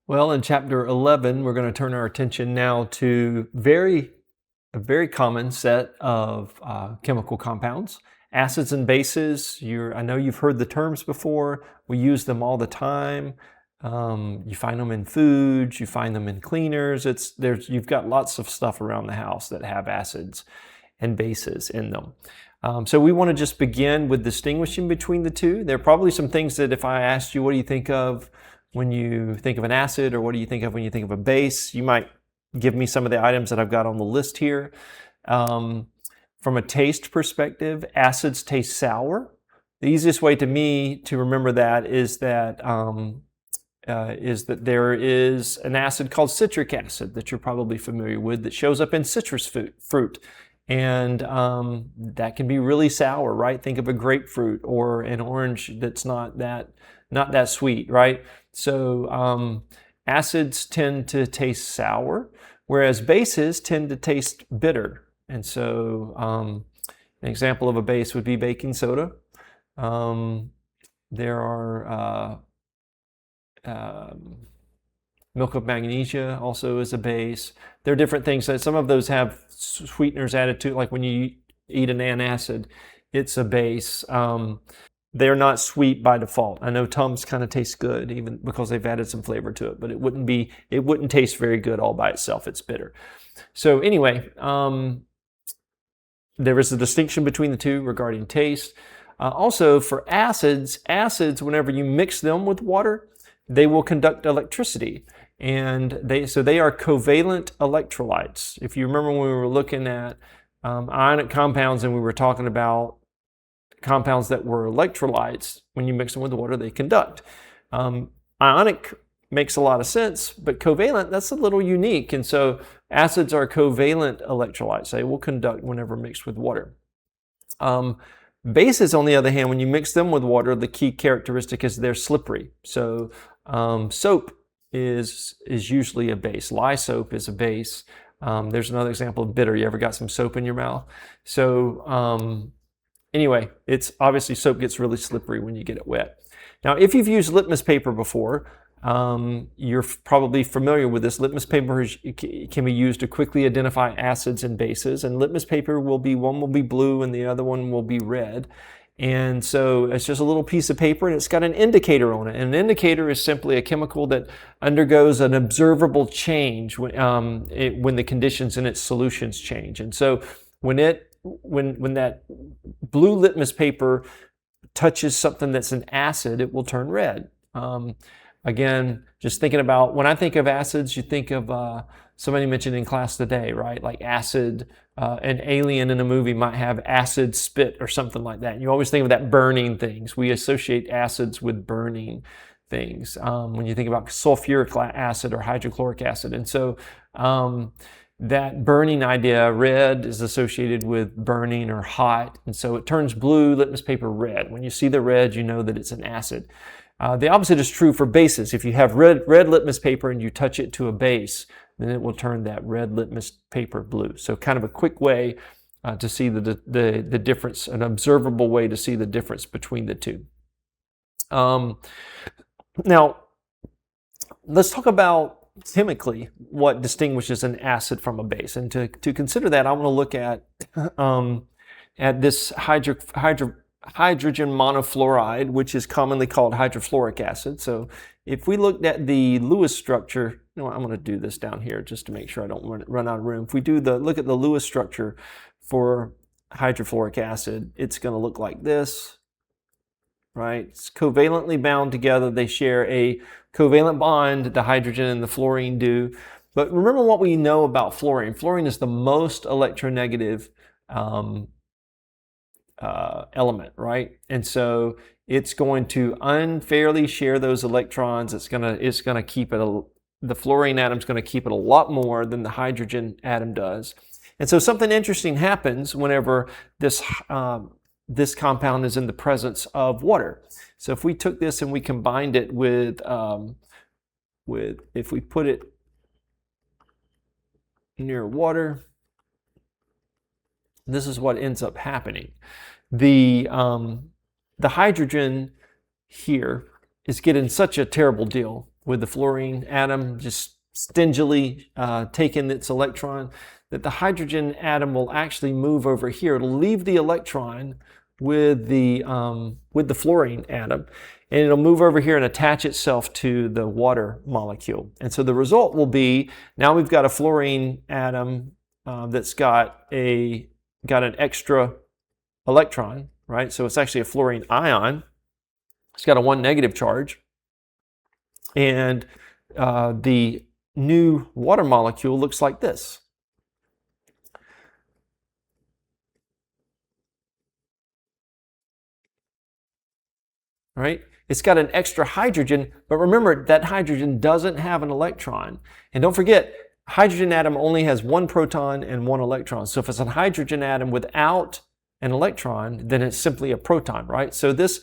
Well, in chapter 11, we're going to turn our attention now to a very common set of chemical compounds. Acids and bases, I know you've heard the terms before. We use them all the time. You find them in foods, you find them in cleaners. You've got lots of stuff around the house that have acids and bases in them. So we want to just begin with distinguishing between the two. There are probably some things that if I asked you, what do you think of when you think of an acid, or what do you think of when you think of a base, you might give me some of the items that I've got on the list here. From a taste perspective, acids taste sour. The easiest way to me to remember that is that there is an acid called citric acid that you're probably familiar with that shows up in citrus fruit. And that can be really sour, right? Think of a grapefruit or an orange that's not that sweet, right? So acids tend to taste sour, whereas bases tend to taste bitter. And so an example of a base would be baking soda. There are milk of magnesia also is a base. There are different things. Some of those have sweeteners added to it, like when you eat an antacid, it's a base. They're not sweet by default. I know Tums kind of tastes good, even because they've added some flavor to it, but it wouldn't taste very good all by itself. It's bitter. So anyway, there is a distinction between the two regarding taste. Also, for acids, whenever you mix them with water, they will conduct electricity. And they are covalent electrolytes. If you remember when we were looking at ionic compounds and we were talking about compounds that were electrolytes, when you mix them with water, they conduct. Ionic makes a lot of sense, but covalent, that's a little unique. And so acids are covalent electrolytes. They will conduct whenever mixed with water. Bases, on the other hand, when you mix them with water, the key characteristic is they're slippery. So soap is usually a base. Lye soap is a base. There's another example of bitter. You ever got some soap in your mouth? So anyway, it's obviously soap gets really slippery when you get it wet. Now, if you've used litmus paper before, you're probably familiar with this. Litmus paper can be used to quickly identify acids and bases, and litmus paper one will be blue and the other one will be red. And so it's just a little piece of paper and it's got an indicator on it. And an indicator is simply a chemical that undergoes an observable change when the conditions in its solutions change. And so when that blue litmus paper touches something that's an acid, it will turn red. Again, just thinking about, when I think of acids, you think of somebody mentioned in class today, right? Like acid, an alien in a movie might have acid spit or something like that. And you always think of that burning things. We associate acids with burning things when you think about sulfuric acid or hydrochloric acid. And so that burning idea, red, is associated with burning or hot. And so it turns blue litmus paper red. When you see the red, you know that it's an acid. The opposite is true for bases. If you have red litmus paper and you touch it to a base, then it will turn that red litmus paper blue. So kind of a quick way to see the difference, an observable way to see the difference between the two. Now, let's talk about chemically what distinguishes an acid from a base. And to consider that, I want to look at this hydrogen monofluoride, which is commonly called hydrofluoric acid. So if we looked at the Lewis structure, I'm going to do this down here just to make sure I don't run out of room. If we look at the Lewis structure for hydrofluoric acid, it's going to look like this, right? It's covalently bound together. They share a covalent bond, the hydrogen and the fluorine do. But remember what we know about fluorine. Fluorine is the most electronegative element, right? And so it's going to unfairly share those electrons. It's going to keep it, the fluorine atom's going to keep it a lot more than the hydrogen atom does. And so something interesting happens whenever this compound is in the presence of water. So if we took this and we combined it with if we put it near water, this is what ends up happening. The hydrogen here is getting such a terrible deal. with the fluorine atom just stingily taking its electron, that the hydrogen atom will actually move over here. It'll leave the electron with the fluorine atom, and it'll move over here and attach itself to the water molecule. And so the result will be, now we've got a fluorine atom that's got an extra electron, right? So it's actually a fluorine ion. It's got a 1 negative charge. And the new water molecule looks like this. Right? It's got an extra hydrogen, but remember that hydrogen doesn't have an electron. And don't forget, hydrogen atom only has 1 proton and 1 electron. So if it's a hydrogen atom without an electron, then it's simply a proton, right? So this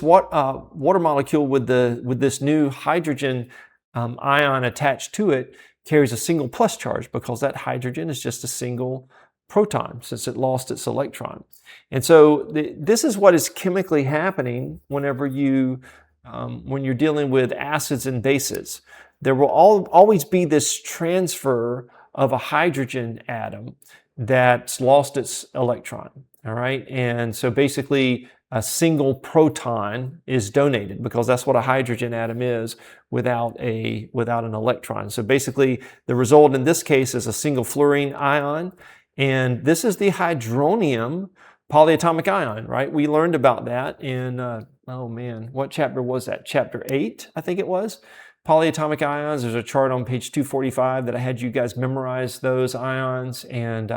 water molecule with this new hydrogen ion attached to it carries a single plus charge, because that hydrogen is just a single proton since it lost its electron. And so this is what is chemically happening whenever when you're dealing with acids and bases. There will always be this transfer of a hydrogen atom that's lost its electron. All right, and so basically a single proton is donated, because that's what a hydrogen atom is without an electron. So basically the result in this case is a single fluorine ion, and this is the hydronium polyatomic ion, right? We learned about that in, oh man, what chapter was that? Chapter 8, I think it was. Polyatomic ions, there's a chart on page 245 that I had you guys memorize those ions, and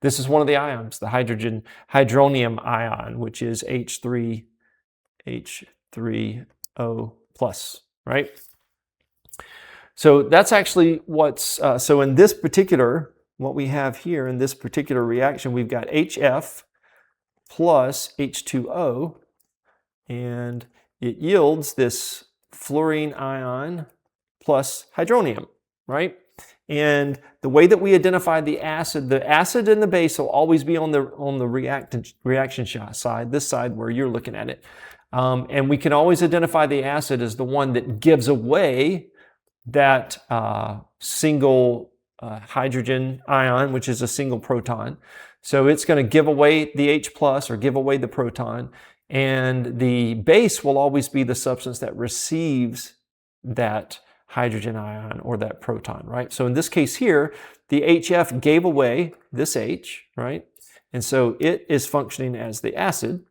this is one of the ions, the hydronium ion, which is H3O+, right? So that's actually so in this particular, what we have here in this particular reaction, we've got HF plus H2O, and it yields this fluorine ion plus hydronium, right? And the way that we identify the acid and the base will always be on the reaction side, this side where you're looking at it. And we can always identify the acid as the one that gives away that single hydrogen ion, which is a single proton. So it's going to give away the H plus, or give away the proton, and the base will always be the substance that receives that hydrogen ion or that proton, right? So in this case here, the HF gave away this H, right? And so it is functioning as the acid,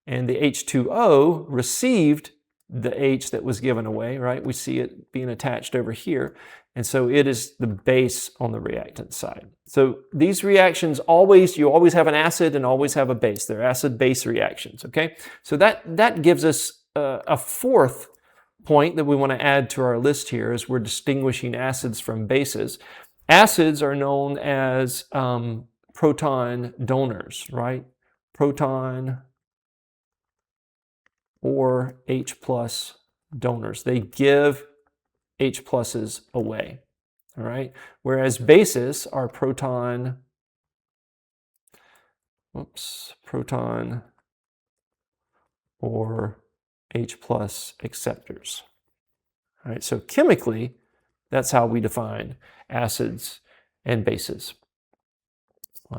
and the H2O received the H that was given away, right? We see it being attached over here. And so it is the base on the reactant side. So these reactions you always have an acid and always have a base. They're acid-base reactions, okay? So that gives us a fourth point that we want to add to our list here as we're distinguishing acids from bases. Acids are known as proton donors, right? Proton or H plus donors. They give H pluses away, all right? Whereas bases are proton or H plus acceptors. All right, so chemically, that's how we define acids and bases.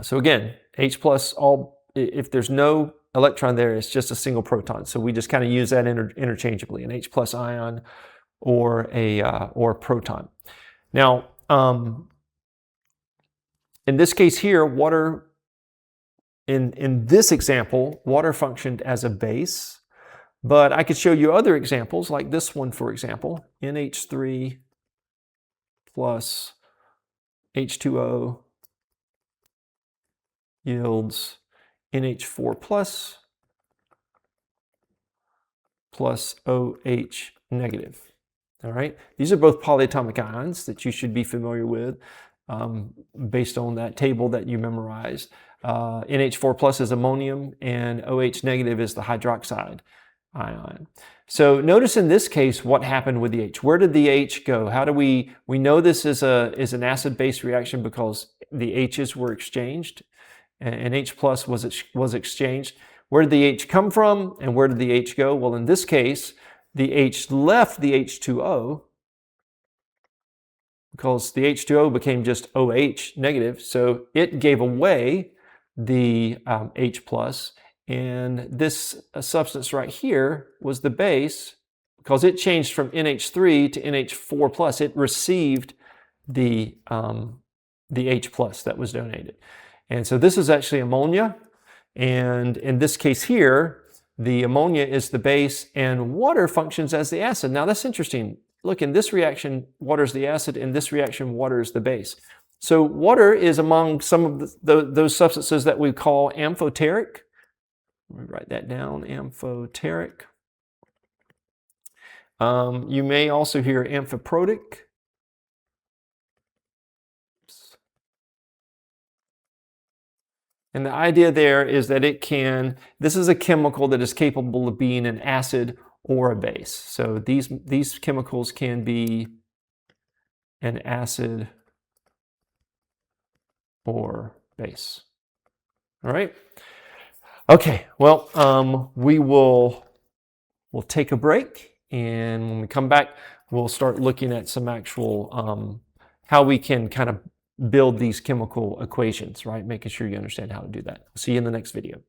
So again, H plus, if there's no electron there, it's just a single proton. So we just kind of use that interchangeably, an H plus ion or a proton. Now, in this case here, water, in this example, water functioned as a base, but I could show you other examples like this one, for example, NH3 plus H2O yields NH4 plus OH negative. All right, these are both polyatomic ions that you should be familiar with based on that table that you memorized. NH4 plus is ammonium, and OH negative is the hydroxide ion. So notice in this case what happened with the H. Where did the H go? How do we know this is an acid-base reaction because the H's were exchanged, and H plus was exchanged. Where did the H come from, and where did the H go? Well, in this case, the H left the H2O, because the H2O became just OH negative, so it gave away the H plus, and this substance right here was the base. Because it changed from NH3 to NH4 plus, it received the H plus that was donated. And so this is actually ammonia. And in this case here, the ammonia is the base and water functions as the acid. Now that's interesting. Look, in this reaction, water is the acid. In this reaction, water is the base. So water is among some of those substances that we call amphoteric. Let me write that down, amphoteric. You may also hear amphiprotic. And the idea there is that this is a chemical that is capable of being an acid or a base. So these chemicals can be an acid or base. All right. Okay. Well, we'll take a break. And when we come back, we'll start looking at some actual, how we can kind of build these chemical equations, right? Making sure you understand how to do that. See you in the next video.